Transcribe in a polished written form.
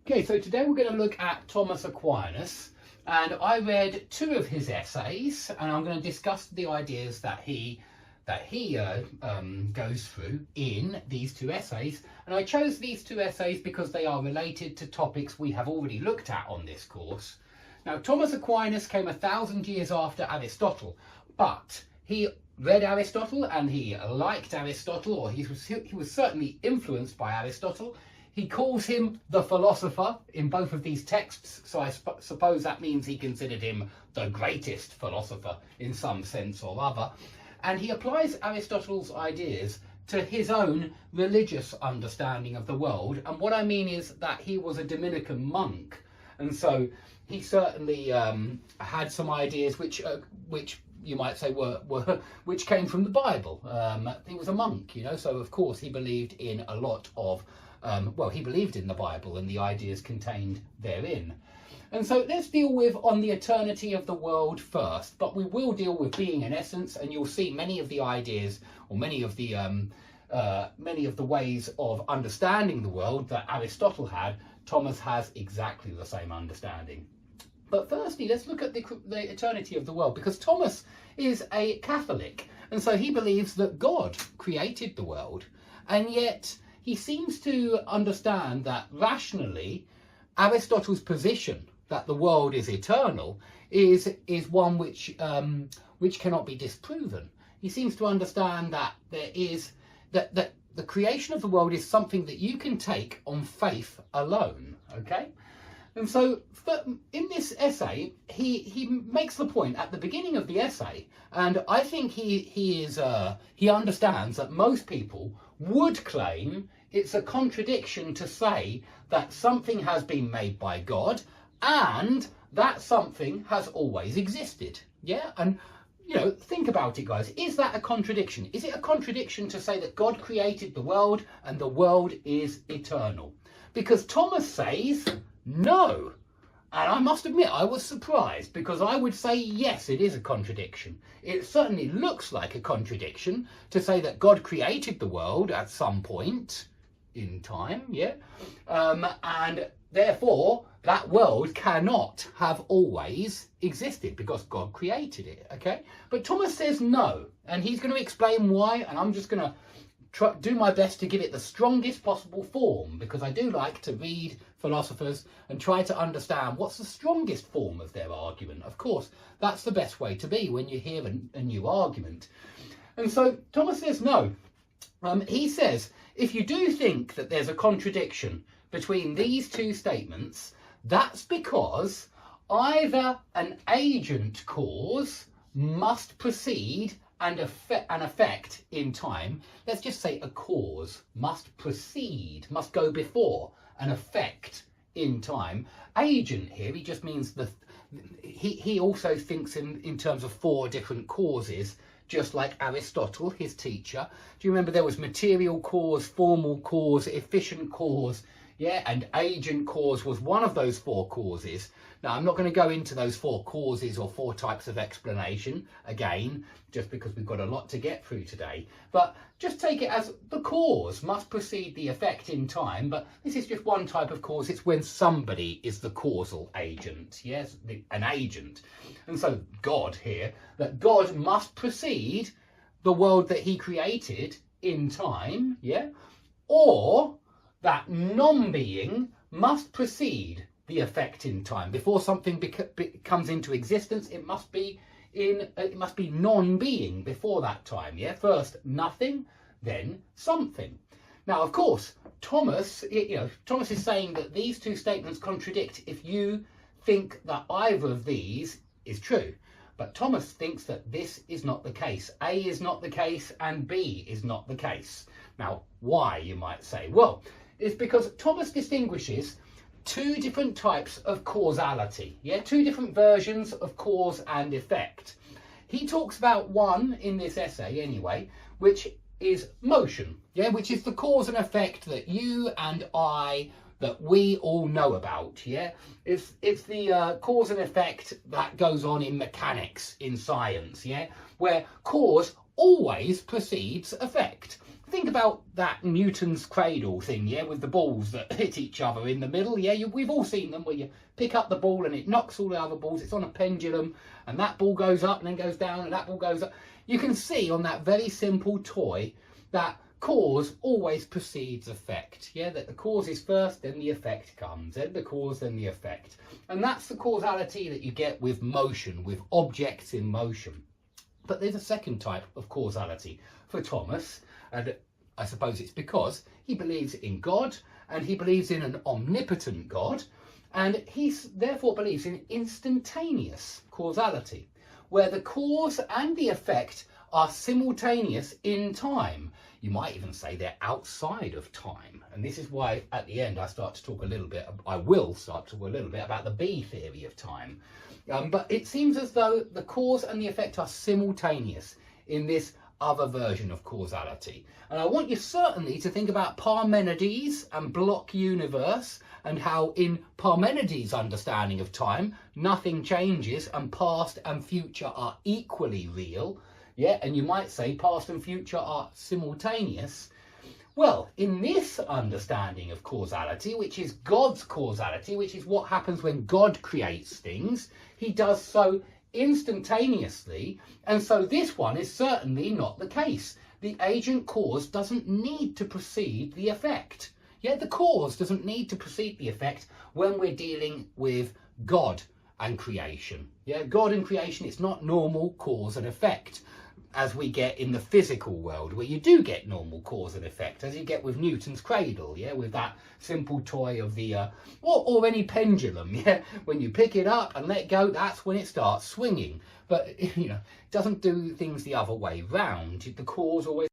Okay, so today we're going to look at Thomas Aquinas, and I read two of his essays, and I'm going to discuss the ideas that he goes through in these two essays. And I chose these two essays because they are related to topics we have already looked at on this course. Now, Thomas Aquinas came 1,000 years after Aristotle, but he read Aristotle and he liked Aristotle, or he was certainly influenced by Aristotle. He calls him the philosopher in both of these texts, so I suppose that means he considered him the greatest philosopher in some sense or other. And he applies Aristotle's ideas to his own religious understanding of the world. And what I mean is that he was a Dominican monk, and so he certainly had some ideas which you might say which came from the Bible. He was a monk, you know, so of course he believed in a lot of he believed in the Bible and the ideas contained therein. And so let's deal with on the eternity of the world first, but we will deal with being in essence, and you'll see many of the ideas or many of the ways of understanding the world that Aristotle had. Thomas has exactly the same understanding. But firstly, let's look at the eternity of the world, because Thomas is a Catholic, and so he believes that God created the world, and yet he seems to understand that rationally Aristotle's position that the world is eternal is one which cannot be disproven. He seems to understand that that the creation of the world is something that you can take on faith alone. Okay, and so in this essay he makes the point at the beginning of the essay, and I think he understands that most people would claim it's a contradiction to say that something has been made by God and that something has always existed. Yeah, and you know, think about it, guys. Is that a contradiction? Is it a contradiction to say that God created the world and the world is eternal? Because Thomas says no. And I must admit, I was surprised, because I would say, yes, it is a contradiction. It certainly looks like a contradiction to say that God created the world at some point in time, yeah? And therefore, that world cannot have always existed because God created it, okay? But Thomas says no, and he's going to explain why, and I'm just going to do my best to give it the strongest possible form, because I do like to read philosophers and try to understand what's the strongest form of their argument. Of course, that's the best way to be when you hear a new argument. And so Thomas says no. He says, if you do think that there's a contradiction between these two statements, that's because either an agent cause must precede an effect in time. Let's just say a cause must precede, must go before an effect in time. Agent here, he just means he also thinks in terms of four different causes, just like Aristotle, his teacher. Do you remember there was material cause, formal cause, efficient cause? Yeah, and agent cause was one of those four causes. Now, I'm not going to go into those four causes or four types of explanation again, just because we've got a lot to get through today. But just take it as the cause must precede the effect in time. But this is just one type of cause. It's when somebody is the causal agent. Yes, an agent. And so God here, that God must precede the world that he created in time. Yeah, or that non-being must precede the effect in time. Before something comes into existence, it must be non-being before that time. Yeah, first nothing, then something. Now, of course, Thomas is saying that these two statements contradict if you think that either of these is true. But Thomas thinks that this is not the case. A is not the case and B is not the case. Now, why, you might say? Well, it's because Thomas distinguishes two different types of causality. Yeah, two different versions of cause and effect. He talks about one in this essay anyway, which is motion. Yeah, which is the cause and effect that you and I, that we all know about. Yeah, it's the cause and effect that goes on in mechanics, in science. Yeah, where cause always precedes effect. think about that Newton's cradle thing, yeah, with the balls that hit each other in the middle. Yeah, we've all seen them, where you pick up the ball and it knocks all the other balls. It's on a pendulum, and that ball goes up and then goes down, and that ball goes up. You can see on that very simple toy that cause always precedes effect. Yeah, that the cause is first, then the effect comes. Then the cause, then the effect. And that's the causality that you get with motion, with objects in motion. But there's a second type of causality for Thomas, and I suppose it's because he believes in God, and he believes in an omnipotent God, and he therefore believes in instantaneous causality, where the cause and the effect are simultaneous in time. You might even say they're outside of time. And this is why at the end I will start to talk a little bit about the B theory of time. But it seems as though the cause and the effect are simultaneous in this other version of causality. And I want you certainly to think about Parmenides and block universe, and how in Parmenides' understanding of time, nothing changes and past and future are equally real. Yeah, and you might say past and future are simultaneous. Well, in this understanding of causality, which is God's causality, which is what happens when God creates things, he does so instantaneously, and so this one is certainly not the case. The agent cause doesn't need to precede the effect. Yeah, the cause doesn't need to precede the effect when we're dealing with God and creation. Yeah, God and creation, it's not normal cause and effect as we get in the physical world, where you do get normal cause and effect, as you get with Newton's cradle, yeah, with that simple toy of the or any pendulum, yeah, when you pick it up and let go, that's when it starts swinging. But you know, it doesn't do things the other way round. The cause always